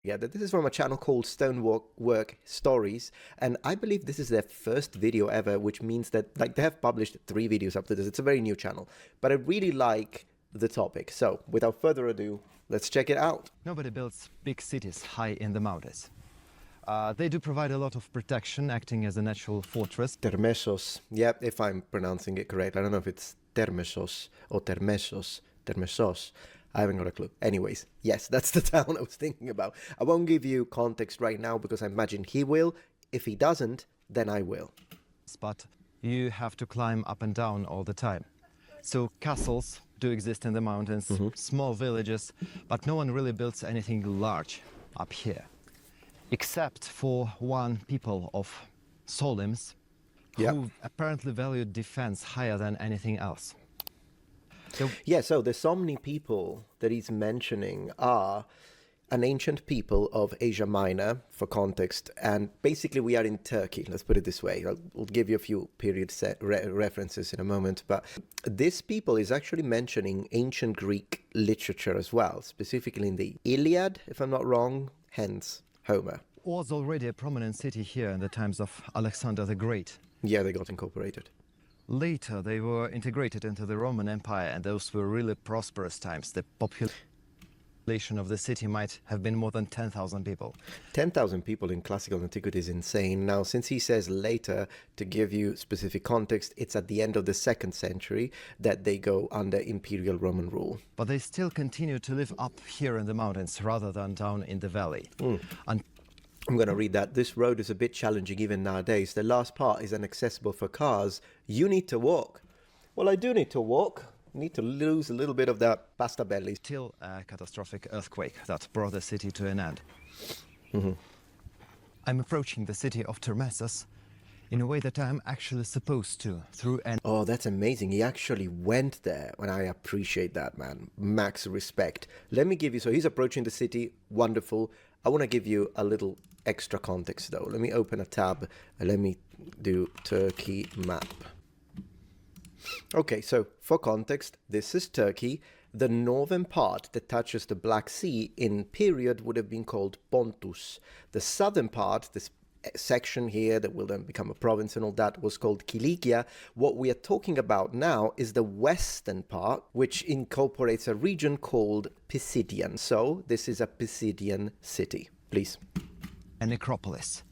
Yeah, this is from a channel called Stonework Stories, and I believe this is their first video ever, which means that like they have published 3 videos up to this. It's a very new channel, but I really like the topic. So without further ado, let's check it out. Nobody builds big cities high in the mountains. They do provide a lot of protection, acting as a natural fortress. Termesos, yeah, if I'm pronouncing it correct. I don't know if it's Termesos or Termesos. I haven't got a clue. Anyways, yes, that's the town I was thinking about. I won't give you context right now because I imagine he will. If he doesn't, then I will. But you have to climb up and down all the time. So castles do exist in the mountains, small villages, but no one really builds anything large up here. Except for one people of Solims who apparently value defense higher than anything else. Yeah, so the Somni people that he's mentioning are an ancient people of Asia Minor, for context, and basically we are in Turkey, let's put it this way. I'll give you a few period references in a moment, but this people is actually mentioning ancient Greek literature as well, specifically in the Iliad, if I'm not wrong, hence Homer. Was already a prominent city here in the times of Alexander the Great. Yeah, they got incorporated. Later, they were integrated into the Roman Empire, and those were really prosperous times. The population of the city might have been more than 10,000 people. 10,000 people in classical antiquity is insane. Now, since he says later, to give you specific context, it's at the end of the 2nd century that they go under imperial Roman rule. But they still continue to live up here in the mountains rather than down in the valley. I'm going to read that. This road is a bit challenging even nowadays. The last part is inaccessible for cars. You need to walk. Well, I do need to walk. I need to lose a little bit of that pasta belly. Till a catastrophic earthquake that brought the city to an end. I'm approaching the city of Termessos in a way that I'm actually supposed to, through an... Oh, that's amazing. He actually went there, and I appreciate that, man. Max respect. Let me give you... So he's approaching the city. Wonderful. I want to give you a little extra context, though. Let me open a tab. And let me do Turkey map. Okay, so for context, this is Turkey. The northern part that touches the Black Sea in period would have been called Pontus. The southern part, this section here that will then become a province and all that, was called Kilikia. What we are talking about now is the western part, which incorporates a region called Pisidian. So this is a Pisidian city. Please. A necropolis.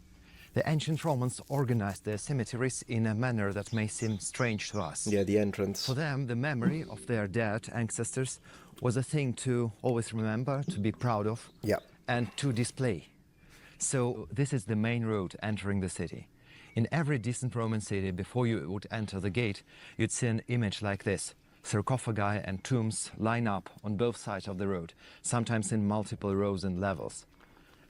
The ancient Romans organized their cemeteries in a manner that may seem strange to us. Yeah, the entrance. For them, the memory of their dead ancestors was a thing to always remember, to be proud of, and to display. So this is the main road entering the city. In every decent Roman city, before you would enter the gate, you'd see an image like this. Sarcophagi and tombs line up on both sides of the road, sometimes in multiple rows and levels.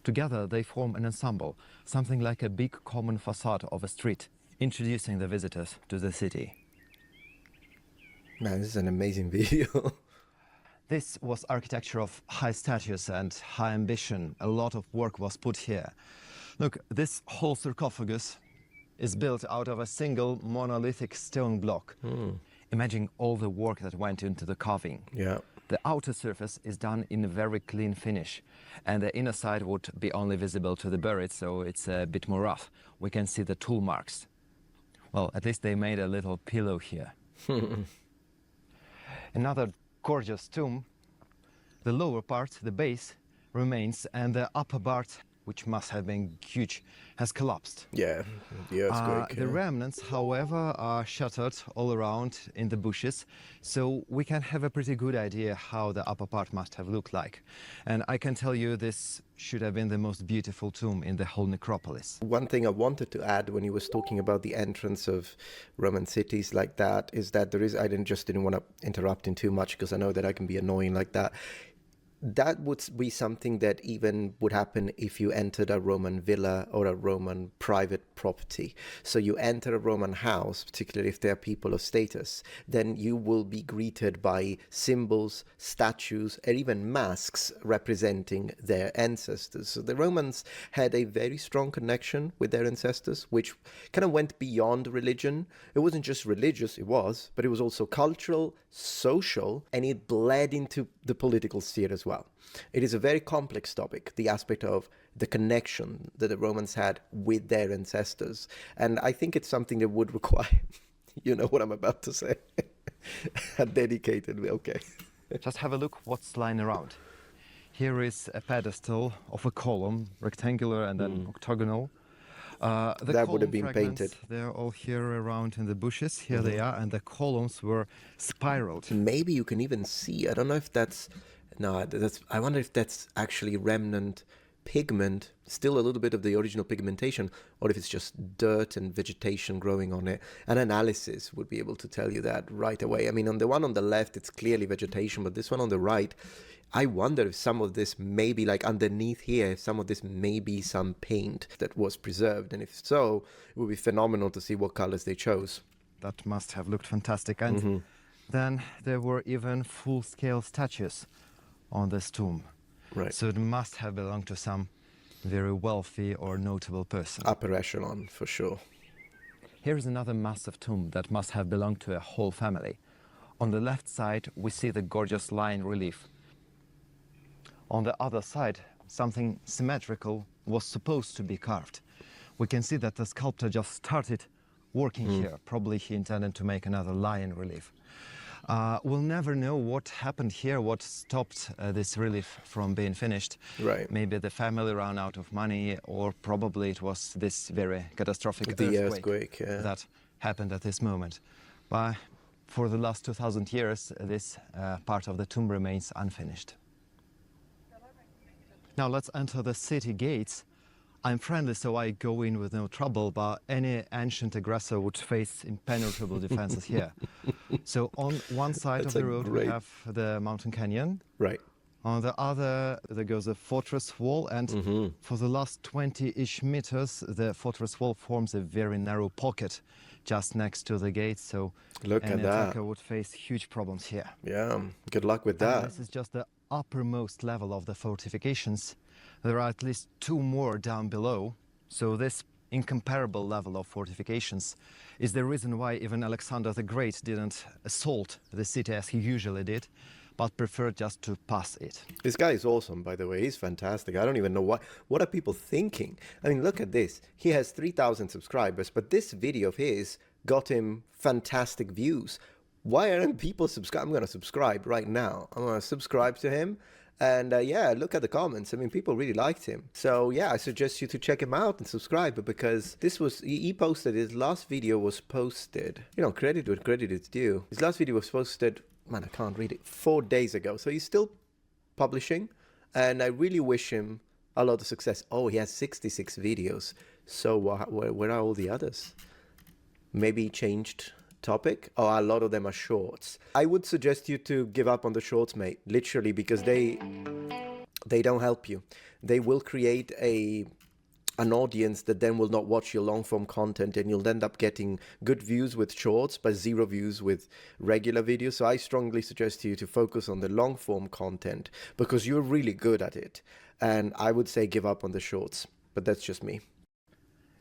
Together they form an ensemble, something like a big common facade of a street, introducing the visitors to the city. Man, this is an amazing video. This was architecture of high status and high ambition. A lot of work was put here. Look, this whole sarcophagus is built out of a single monolithic stone block. Imagine all the work that went into the carving. Yeah. The outer surface is done in a very clean finish, and the inner side would be only visible to the buried, so it's a bit more rough. We can see the tool marks. Well, at least they made a little pillow here. Another gorgeous tomb. The lower part, the base, remains, and the upper part, which must have been huge, has collapsed. Yeah, the earthquake. The remnants, however, are shattered all around in the bushes, so we can have a pretty good idea how the upper part must have looked like. And I can tell you this should have been the most beautiful tomb in the whole necropolis. One thing I wanted to add when he was talking about the entrance of Roman cities like that is that there is, I didn't want to interrupt him too much because I know that I can be annoying like that. That would be something that even would happen if you entered a Roman villa or a Roman private property. So you enter a Roman house, particularly if they are people of status, then you will be greeted by symbols, statues, and even masks representing their ancestors. So the Romans had a very strong connection with their ancestors, which kind of went beyond religion. It wasn't just religious, it was, but it was also cultural, social, and it bled into the political sphere as well. It is a very complex topic, the aspect of the connection that the Romans had with their ancestors. And I think it's something that would require, you know what I'm about to say, a dedicated, okay. Just have a look what's lying around. Here is a pedestal of a column, rectangular and then octagonal. That would have been painted. They're all here around in the bushes. Here they are, and the columns were spiraled. Maybe you can even see, I don't know if that's, no, I wonder if that's actually remnant pigment, still a little bit of the original pigmentation, or if it's just dirt and vegetation growing on it. An analysis would be able to tell you that right away. I mean, on the one on the left, it's clearly vegetation, but this one on the right, I wonder if some of this may be like underneath here, if some of this may be some paint that was preserved. And if so, it would be phenomenal to see what colors they chose. That must have looked fantastic. And then there were even full-scale statues on this tomb. Right. So it must have belonged to some very wealthy or notable person. Upper echelon, for sure. Here is another massive tomb that must have belonged to a whole family. On the left side, we see the gorgeous lion relief. On the other side, something symmetrical was supposed to be carved. We can see that the sculptor just started working here. Probably he intended to make another lion relief. We'll never know what happened here, what stopped this relief from being finished. Right. Maybe the family ran out of money, or probably it was this very catastrophic earthquake that happened at this moment. But for the last 2,000 years, this part of the tomb remains unfinished. Now let's enter the city gates. I'm friendly, so I go in with no trouble, but any ancient aggressor would face impenetrable defenses here. So on one side of the road we have the mountain canyon. Right. On the other there goes a fortress wall, and for the last 20-ish meters the fortress wall forms a very narrow pocket just next to the gate, so look an at that. attacker would face huge problems here. Yeah, good luck with that. And this is just the uppermost level of the fortifications. There are at least 2 more down below, so this incomparable level of fortifications is the reason why even Alexander the Great didn't assault the city as he usually did, but preferred just to pass it. This guy is awesome, by the way. He's fantastic. I don't even know what are people thinking. I mean, look at this. He has 3,000 subscribers, but this video of his got him fantastic views. Why aren't people subscribing? I'm going to subscribe right now. I'm going to subscribe to him. And yeah, look at the comments. I mean, people really liked him. So yeah, I suggest you to check him out and subscribe, because this was, he posted, his last video was posted, you know, credit where credit is due. His last video was posted, man, I can't read it, 4 days ago. So he's still publishing, and I really wish him a lot of success. Oh, he has 66 videos. So where are all the others? Maybe he changed topic. Oh, a lot of them are shorts. I would suggest you to give up on the shorts, mate, literally, because they don't help you. They will create an audience that then will not watch your long form content, and you'll end up getting good views with shorts but 0 views with regular videos. So I strongly suggest you to focus on the long form content, because you're really good at it, and I would say give up on the shorts, but that's just me.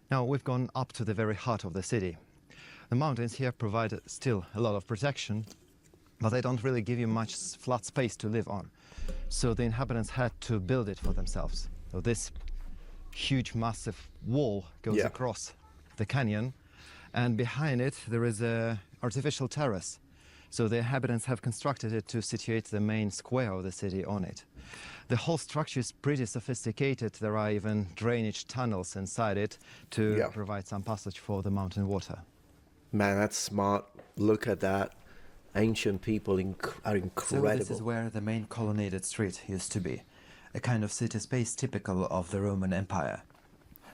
Now we've gone up to the very heart of the city. The mountains here provide still a lot of protection, but they don't really give you much flat space to live on. So the inhabitants had to build it for themselves. So this huge massive wall goes across the canyon, and behind it there is an artificial terrace. So the inhabitants have constructed it to situate the main square of the city on it. The whole structure is pretty sophisticated. There are even drainage tunnels inside it to provide some passage for the mountain water. Man, that's smart. Look at that. Ancient people are incredible. So this is where the main colonnaded street used to be, a kind of city space typical of the Roman Empire.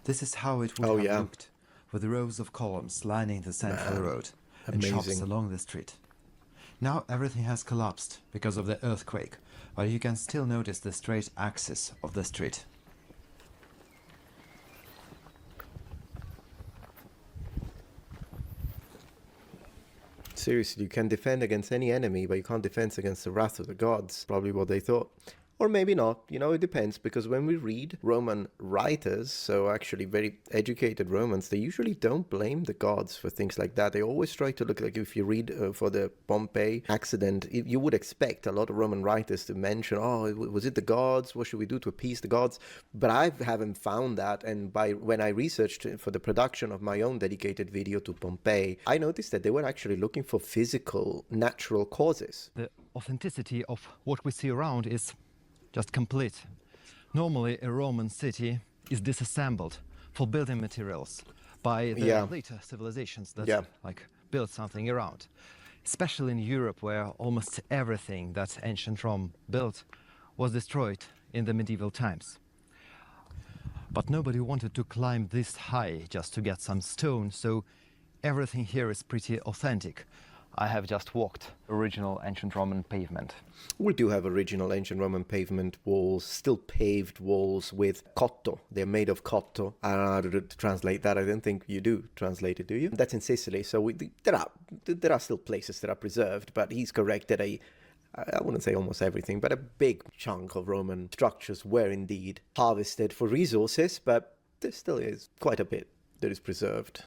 This is how it would have looked, with rows of columns lining the central road and shops along the street. Now everything has collapsed because of the earthquake, but you can still notice the straight axis of the street. Seriously, you can defend against any enemy, but you can't defend against the wrath of the gods. Probably what they thought. Or maybe not, it depends, because when we read Roman writers, so actually very educated Romans, they usually don't blame the gods for things like that. They always try to look, like if you read for the Pompeii accident, you would expect a lot of Roman writers to mention, oh, was it the gods? What should we do to appease the gods? But I haven't found that, and when I researched for the production of my own dedicated video to Pompeii, I noticed that they were actually looking for physical, natural causes. The authenticity of what we see around is just complete. Normally, a Roman city is disassembled for building materials by the later civilizations that built something around. Especially in Europe, where almost everything that ancient Rome built was destroyed in the medieval times. But nobody wanted to climb this high just to get some stone, so everything here is pretty authentic. I have just walked original ancient Roman pavement. We do have original ancient Roman pavement walls, still paved walls with cotto. They're made of cotto. I don't know how to translate that. I don't think you do translate it, do you? That's in Sicily, so there are still places that are preserved, but he's correct that I wouldn't say almost everything, but a big chunk of Roman structures were indeed harvested for resources, but there still is quite a bit that is preserved.